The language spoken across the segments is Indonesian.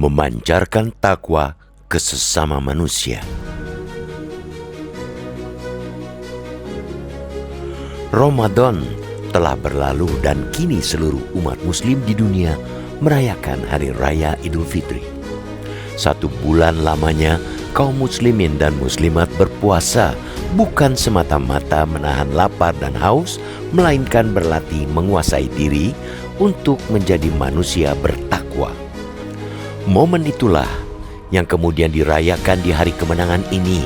memancarkan takwa ke sesama manusia. Ramadan telah berlalu dan kini seluruh umat muslim di dunia merayakan Hari Raya Idul Fitri. 1 bulan lamanya kaum muslimin dan muslimat berpuasa bukan semata-mata menahan lapar dan haus, melainkan berlatih menguasai diri untuk menjadi manusia bertakwa. Momen itulah yang kemudian dirayakan di hari kemenangan ini,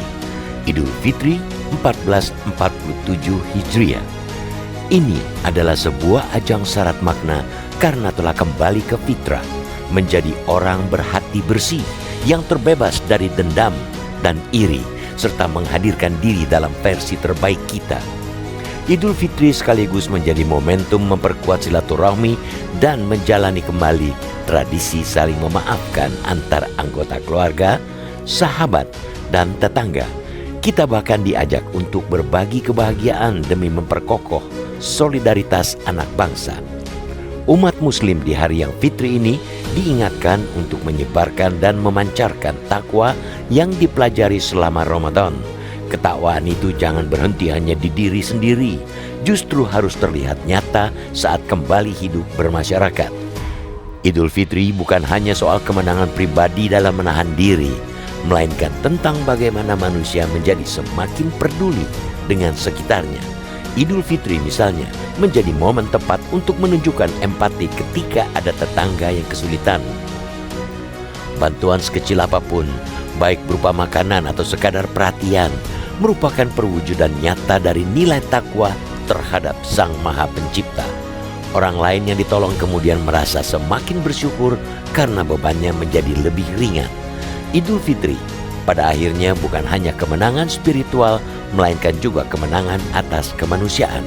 Idul Fitri 1447 Hijriah. Ini adalah sebuah ajang syarat makna karena telah kembali ke fitrah, menjadi orang berhati bersih yang terbebas dari dendam dan iri, serta menghadirkan diri dalam versi terbaik kita. Idul Fitri sekaligus menjadi momentum memperkuat silaturahmi dan menjalani kembali tradisi saling memaafkan antar anggota keluarga, sahabat, dan tetangga. Kita bahkan diajak untuk berbagi kebahagiaan demi memperkokoh solidaritas anak bangsa. Umat muslim di hari yang fitri ini diingatkan untuk menyebarkan dan memancarkan takwa yang dipelajari selama Ramadan. Ketakwaan itu jangan berhenti hanya di diri sendiri, justru harus terlihat nyata saat kembali hidup bermasyarakat. Idul Fitri bukan hanya soal kemenangan pribadi dalam menahan diri, melainkan tentang bagaimana manusia menjadi semakin peduli dengan sekitarnya. Idul Fitri misalnya menjadi momen tepat untuk menunjukkan empati ketika ada tetangga yang kesulitan. Bantuan sekecil apapun, baik berupa makanan atau sekadar perhatian, merupakan perwujudan nyata dari nilai takwa terhadap Sang Maha Pencipta. Orang lain yang ditolong kemudian merasa semakin bersyukur karena bebannya menjadi lebih ringan. Idul Fitri pada akhirnya bukan hanya kemenangan spiritual, melainkan juga kemenangan atas kemanusiaan.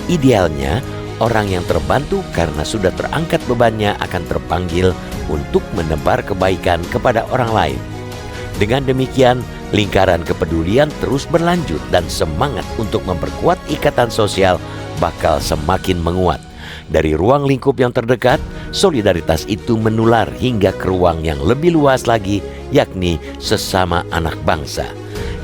Idealnya, orang yang terbantu karena sudah terangkat bebannya akan terpanggil untuk menebar kebaikan kepada orang lain. Dengan demikian, lingkaran kepedulian terus berlanjut dan semangat untuk memperkuat ikatan sosial bakal semakin menguat. Dari ruang lingkup yang terdekat, solidaritas itu menular hingga ke ruang yang lebih luas lagi, yakni sesama anak bangsa.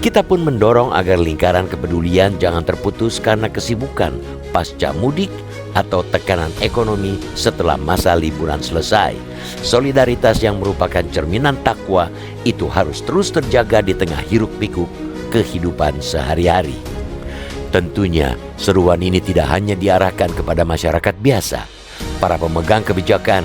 Kita pun mendorong agar lingkaran kepedulian jangan terputus karena kesibukan pasca mudik atau tekanan ekonomi setelah masa liburan selesai. Solidaritas yang merupakan cerminan takwa itu harus terus terjaga di tengah hiruk-pikuk kehidupan sehari-hari. Tentunya seruan ini tidak hanya diarahkan kepada masyarakat biasa, para pemegang kebijakan,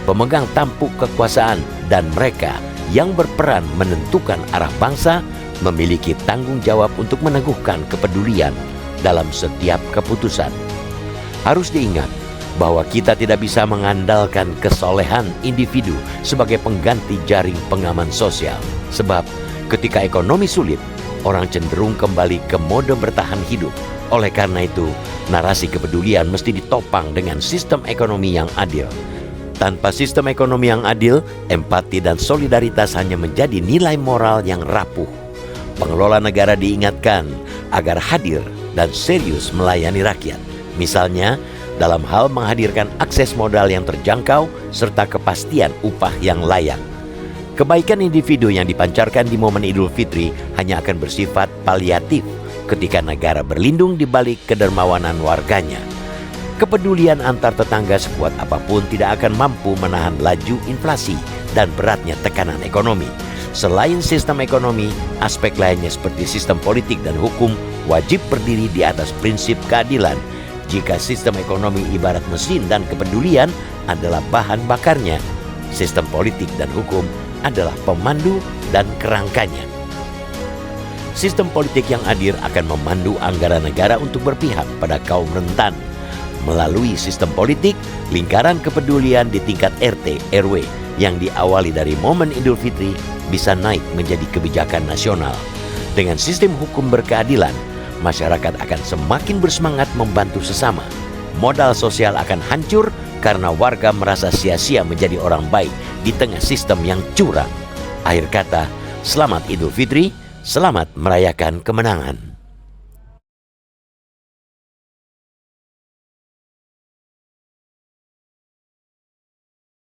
pemegang tampuk kekuasaan, dan mereka yang berperan menentukan arah bangsa memiliki tanggung jawab untuk meneguhkan kepedulian dalam setiap keputusan. Harus diingat bahwa kita tidak bisa mengandalkan kesolehan individu sebagai pengganti jaring pengaman sosial. Sebab ketika ekonomi sulit, orang cenderung kembali ke mode bertahan hidup. Oleh karena itu, narasi kepedulian mesti ditopang dengan sistem ekonomi yang adil. Tanpa sistem ekonomi yang adil, empati dan solidaritas hanya menjadi nilai moral yang rapuh. Pengelola negara diingatkan agar hadir dan serius melayani rakyat. Misalnya, dalam hal menghadirkan akses modal yang terjangkau serta kepastian upah yang layak. Kebaikan individu yang dipancarkan di momen Idul Fitri hanya akan bersifat paliatif ketika negara berlindung di balik kedermawanan warganya. Kepedulian antar tetangga sekuat apapun tidak akan mampu menahan laju inflasi dan beratnya tekanan ekonomi. Selain sistem ekonomi, aspek lainnya seperti sistem politik dan hukum wajib berdiri di atas prinsip keadilan. Jika sistem ekonomi ibarat mesin dan kepedulian adalah bahan bakarnya, sistem politik dan hukum adalah pemandu dan kerangkanya. Sistem politik yang adil akan memandu anggaran negara untuk berpihak pada kaum rentan. Melalui sistem politik, lingkaran kepedulian di tingkat RT, RW yang diawali dari momen Idul Fitri bisa naik menjadi kebijakan nasional. Dengan sistem hukum berkeadilan, masyarakat akan semakin bersemangat membantu sesama. Modal sosial akan hancur karena warga merasa sia-sia menjadi orang baik di tengah sistem yang curang. Akhir kata, selamat Idul Fitri, selamat merayakan kemenangan.